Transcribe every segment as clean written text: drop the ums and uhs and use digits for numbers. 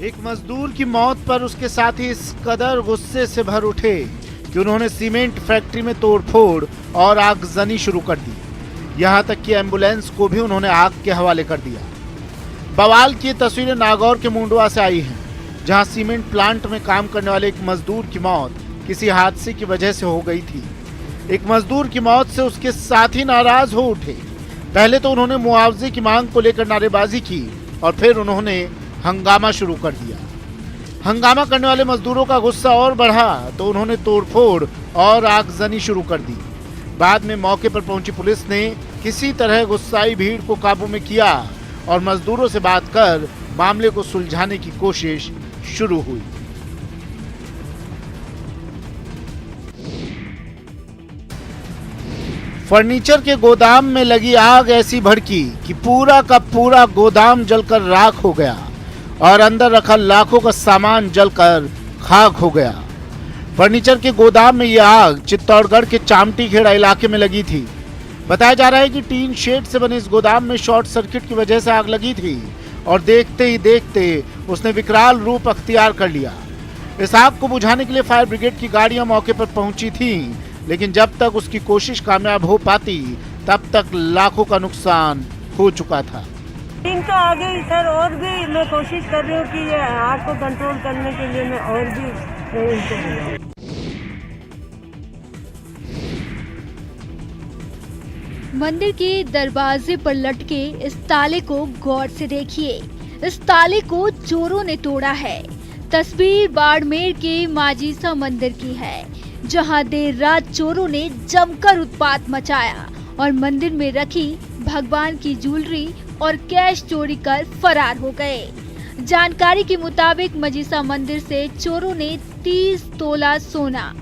एक मजदूर की मौत पर उसके साथी इस कदर गुस्से से भर उठे कि उन्होंने सीमेंट फैक्ट्री में तोड़फोड़ और आगजनी शुरू कर दी। यहां तक कि एम्बुलेंस को भी उन्होंने आग के हवाले कर दिया। बवाल की तस्वीरें नागौर के मुंडवा से आई हैं, जहां सीमेंट प्लांट में काम करने वाले एक मजदूर की मौत किसी हादसे की वजह से हो गई थी। एक मजदूर की मौत से उसके साथी नाराज हो उठे। पहले तो उन्होंने मुआवजे की मांग को लेकर नारेबाजी की और फिर उन्होंने हंगामा शुरू कर दिया। हंगामा करने वाले मजदूरों का गुस्सा और बढ़ा तो उन्होंने तोड़फोड़ और आगजनी शुरू कर दी। बाद में मौके पर पहुंची पुलिस ने किसी तरह गुस्साई भीड़ को काबू में किया और मजदूरों से बात कर मामले को सुलझाने की कोशिश शुरू हुई। फर्नीचर के गोदाम में लगी आग ऐसी भड़की कि पूरा का पूरा गोदाम जलकर राख हो गया और अंदर रखा लाखों का सामान जलकर खाक हो गया। फर्नीचर के गोदाम में यह आग चित्तौड़गढ़ के चामटी खेड़ा इलाके में लगी थी। बताया जा रहा है कि टीन शेड से बने इस गोदाम में शॉर्ट सर्किट की वजह से आग लगी थी और देखते ही देखते उसने विकराल रूप अख्तियार कर लिया। इस आग को बुझाने के लिए फायर ब्रिगेड की गाड़ियां मौके पर पहुंची थीं, लेकिन जब तक उसकी कोशिश कामयाब हो पाती तब तक लाखों का नुकसान हो चुका था। टीम तो आ गई सर, और भी मैं कोशिश कर रही हूँ कि ये आग को कंट्रोल करने के लिए मैं और भी प्रयास करूँ। मंदिर के दरवाजे पर लटके इस ताले को गौर से देखिए। इस ताले को चोरों ने तोड़ा है। तस्वीर बाड़मेर के माजीसा मंदिर की है, जहां देर रात चोरों ने जमकर उत्पात मचाया और मंदिर में रखी भगवान की ज्वेलरी और कैश चोरी कर फरार हो गए। जानकारी के मुताबिक मजीसा मंदिर से चोरों ने 30 तोला सोना,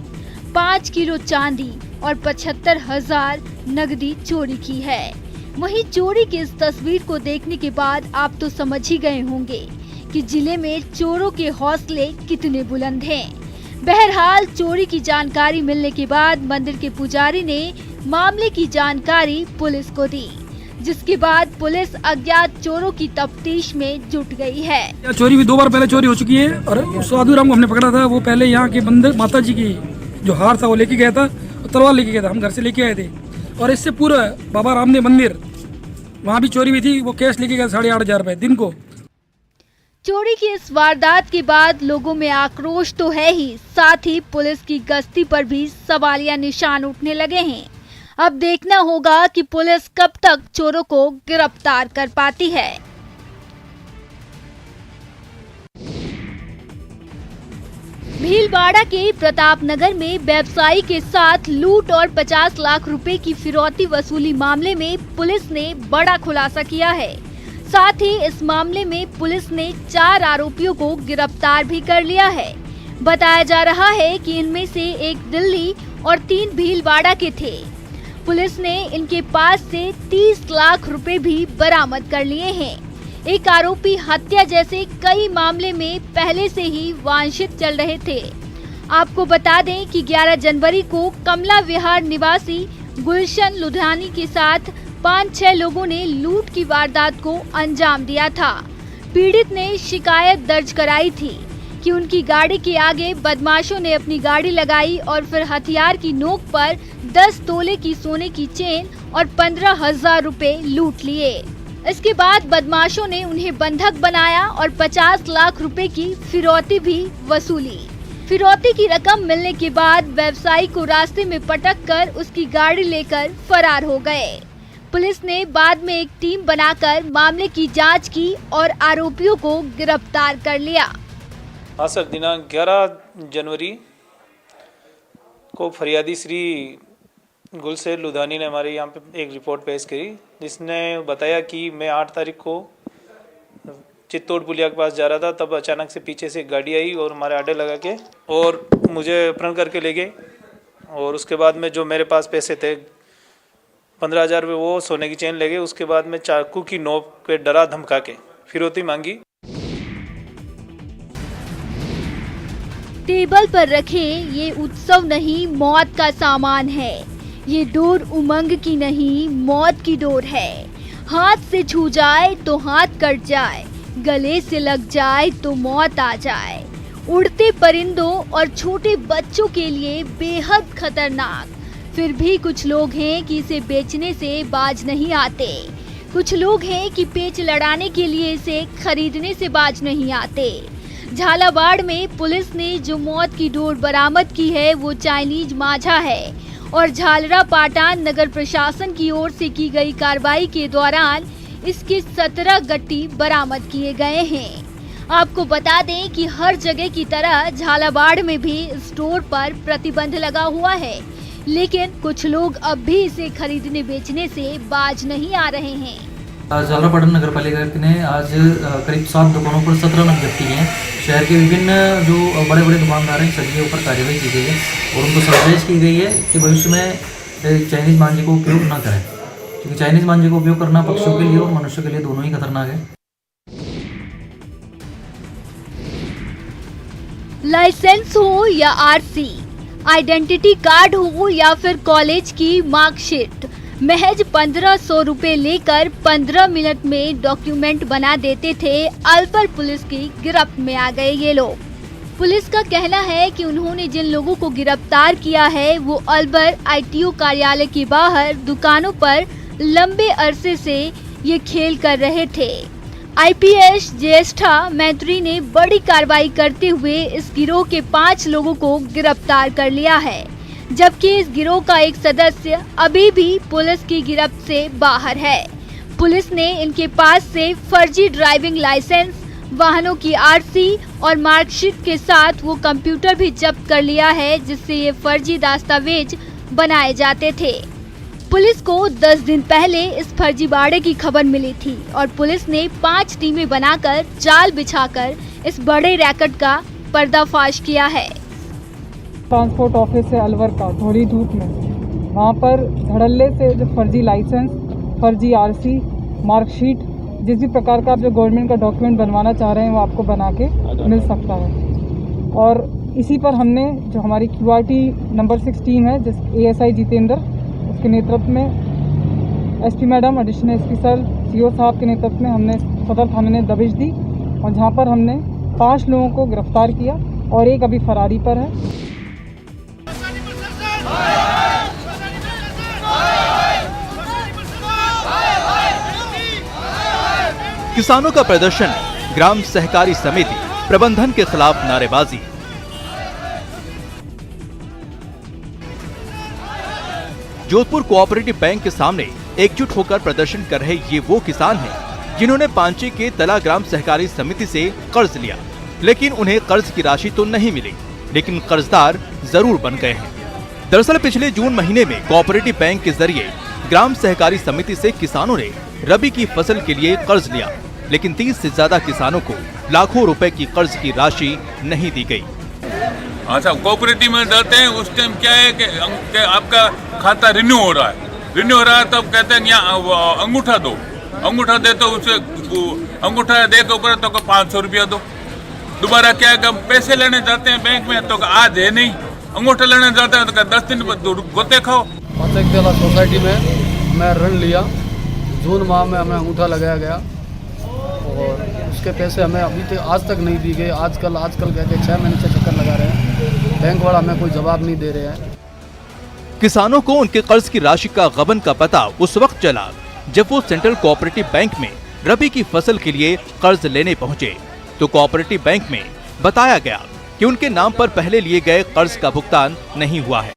5 किलो चांदी और 75,000 नगदी चोरी की है। वहीं चोरी की इस तस्वीर को देखने के बाद आप तो समझ ही गए होंगे कि जिले में चोरों के हौसले कितने बुलंद हैं। बहरहाल चोरी की जानकारी मिलने के बाद मंदिर के पुजारी ने मामले की जानकारी पुलिस को दी, जिसके बाद पुलिस अज्ञात चोरों की तफ्तीश में जुट गई है। चोरी भी 2 बार पहले चोरी हो चुकी है और साधु राम को हमने पकड़ा था। वो पहले यहाँ के मंदिर माता जी की जो हार था वो लेके गया था, तलवार लेके गया था, हम घर से लेके आए थे। और इससे पूरा बाबा रामदेव मंदिर वहाँ भी चोरी हुई थी। वो कैश लेके गया 8,500 रुपए दिन को। चोरी की इस वारदात के बाद लोगों में आक्रोश तो है ही, साथ ही पुलिस की गश्ती पर भी सवालिया निशान उठने लगे हैं। अब देखना होगा कि पुलिस कब तक चोरों को गिरफ्तार कर पाती है। भीलवाड़ा के प्रताप नगर में व्यवसायी के साथ लूट और 50 लाख रुपए की फिरौती वसूली मामले में पुलिस ने बड़ा खुलासा किया है। साथ ही इस मामले में पुलिस ने 4 आरोपियों को गिरफ्तार भी कर लिया है। बताया जा रहा है कि इनमें से एक दिल्ली और 3 भीलवाड़ा के थे। पुलिस ने इनके पास से 30 लाख रुपए भी बरामद कर लिए हैं। एक आरोपी हत्या जैसे कई मामले में पहले से ही वांछित चल रहे थे। आपको बता दें कि 11 जनवरी को कमला विहार निवासी गुलशन लुधियानी के साथ 5-6 लोगों ने लूट की वारदात को अंजाम दिया था। पीड़ित ने शिकायत दर्ज कराई थी कि उनकी गाड़ी के आगे बदमाशों ने अपनी गाड़ी लगाई और फिर हथियार की नोक पर 10 तोले की सोने की चेन और 15,000 रुपए लूट लिए। इसके बाद बदमाशों ने उन्हें बंधक बनाया और 50 लाख रुपए की फिरौती भी वसूली। फिरौती की रकम मिलने के बाद व्यवसायी को रास्ते में पटक कर उसकी गाड़ी लेकर फरार हो गए। पुलिस ने बाद में एक टीम बनाकर मामले की जांच की और आरोपियों को गिरफ्तार कर लिया। हाँ सर, दिनांक 11 जनवरी को फरियादी श्री गुलशेर लुधियानी ने हमारे यहाँ पे एक रिपोर्ट पेश करी, जिसने बताया कि मैं 8 तारीख को चित्तौड़ पुलिया के पास जा रहा था। तब अचानक से पीछे से एक गाड़ी आई और हमारे आड़े लगा के और मुझे अपहरण करके ले गए। और उसके बाद में जो मेरे पास पैसे थे 15,000 रुपये, वो सोने की चेन ले गए। उसके बाद में चाकू की नोक पे डरा धमका के फिरौती मांगी। टेबल पर रखे ये उत्सव नहीं, मौत का सामान है। ये डोर उमंग की नहीं, मौत की डोर है। हाथ से छू जाए तो हाथ कट जाए, गले से लग जाए तो मौत आ जाए। उड़ते परिंदों और छोटे बच्चों के लिए बेहद खतरनाक। फिर भी कुछ लोग हैं कि इसे बेचने से बाज नहीं आते। कुछ लोग हैं कि पेच लड़ाने के लिए इसे खरीदने से बाज नहीं आते। झालावाड़ में पुलिस ने जो मौत की डोर बरामद की है वो चाइनीज माझा है और झालरापाटन नगर प्रशासन की ओर से की गई कार्रवाई के दौरान इसके 17 गट्टी बरामद किए गए हैं। आपको बता दें कि हर जगह की तरह झालावाड़ में भी स्टोर पर प्रतिबंध लगा हुआ है, लेकिन कुछ लोग अब भी इसे खरीदने बेचने से बाज नहीं आ रहे हैं। झालरापाटन नगर पालिका ने आज करीब 7 दुकानों पर 17 नग जब्ती किए हैं। शहर के विभिन्न जो बड़े बड़े दुकानदार हैं सभी के ऊपर कार्रवाई की गई है और उनको समझाइश की गई है कि भविष्य में चाइनीज मांझे को उपयोग न करें, क्योंकि चाइनीज मांझे को उपयोग करना पक्षियों के लिए और मनुष्य के लिए दोनों ही खतरनाक है। लाइसेंस हो या आरसी, आइडेंटिटी कार्ड हो या फिर कॉलेज की मार्कशीट, महज 1500 रुपए लेकर 15 मिनट में डॉक्यूमेंट बना देते थे। अलवर पुलिस की गिरफ्त में आ गए ये लोग। पुलिस का कहना है कि उन्होंने जिन लोगों को गिरफ्तार किया है वो अलवर ITO कार्यालय के बाहर दुकानों पर लंबे अरसे से ये खेल कर रहे थे। IPS ज्येष्ठा मैत्री ने बड़ी कार्रवाई करते हुए इस गिरोह के 5 लोगों को गिरफ्तार कर लिया है, जबकि इस गिरोह का एक सदस्य अभी भी पुलिस की गिरफ्त से बाहर है। पुलिस ने इनके पास से फर्जी ड्राइविंग लाइसेंस, वाहनों की RC और मार्कशीट के साथ वो कंप्यूटर भी जब्त कर लिया है जिससे ये फर्जी दस्तावेज बनाए जाते थे। पुलिस को 10 दिन पहले इस फर्जीवाड़े की खबर मिली थी और पुलिस ने 5 टीमें बनाकर जाल बिछाकर इस बड़े रैकेट का पर्दाफाश किया है। ट्रांसपोर्ट ऑफिस है अलवर का, थोड़ी धूप में, वहाँ पर धड़ल्ले से जो फर्जी लाइसेंस, फर्जी RC, मार्कशीट, जिस भी प्रकार का आप जो गवर्नमेंट का डॉक्यूमेंट बनवाना चाह रहे हैं वो आपको बना के मिल सकता है। और इसी पर हमने जो हमारी QRT नंबर 6 टीम है, जिस ASI जितेंद्र उसके नेतृत्व में, SP madam, additional SP sir, CO साहब के नेतृत्व में हमने सदर थाने ने दबिश दी और जहाँ पर हमने 5 लोगों को गिरफ्तार किया और एक अभी फरारी पर है। किसानों का प्रदर्शन, ग्राम सहकारी समिति प्रबंधन के खिलाफ नारेबाजी। जोधपुर कोऑपरेटिव बैंक के सामने एकजुट होकर प्रदर्शन कर रहे ये वो किसान हैं जिन्होंने पांचे के तला ग्राम सहकारी समिति से कर्ज लिया, लेकिन उन्हें कर्ज की राशि तो नहीं मिली, लेकिन कर्जदार जरूर बन गए हैं। दरअसल पिछले जून महीने में कोऑपरेटिव बैंक के जरिए ग्राम सहकारी समिति से किसानों ने रबी की फसल के लिए कर्ज लिया, लेकिन 30 से ज्यादा किसानों को लाखों रुपए की कर्ज की राशि नहीं दी गई। अच्छा, कोऑपरेटिव में जाते हैं उस टाइम क्या है कि आपका खाता रिन्यू हो रहा है तब कहते हैं यहाँ अंगूठा दो, अंगूठा दे तो उसे अंगूठा दे के ऊपर तो 500 रुपया दो। दोबारा क्या है पैसे लेने जाते हैं बैंक में तो आज है नहीं, अंगूठा लेने जाते हैं तो 10 दिन गोते खाओ। पाचकदेला सोसाइटी में मैं ऋण लिया, जून माह में हमें अंगूठा लगाया गया और उसके पैसे हमें अभी तक आज तक नहीं दी गई। आजकल कहते 6 महीने से चक्कर लगा रहे हैं, बैंक वाला हमें कोई जवाब नहीं दे रहे हैं। किसानों को उनके कर्ज की राशि का गबन का पता उस वक्त चला जब वो सेंट्रल कोऑपरेटिव बैंक में रबी की फसल के लिए कर्ज लेने पहुंचे, तो कोऑपरेटिव बैंक में बताया गया कि उनके नाम पर पहले लिए गए कर्ज का भुगतान नहीं हुआ है।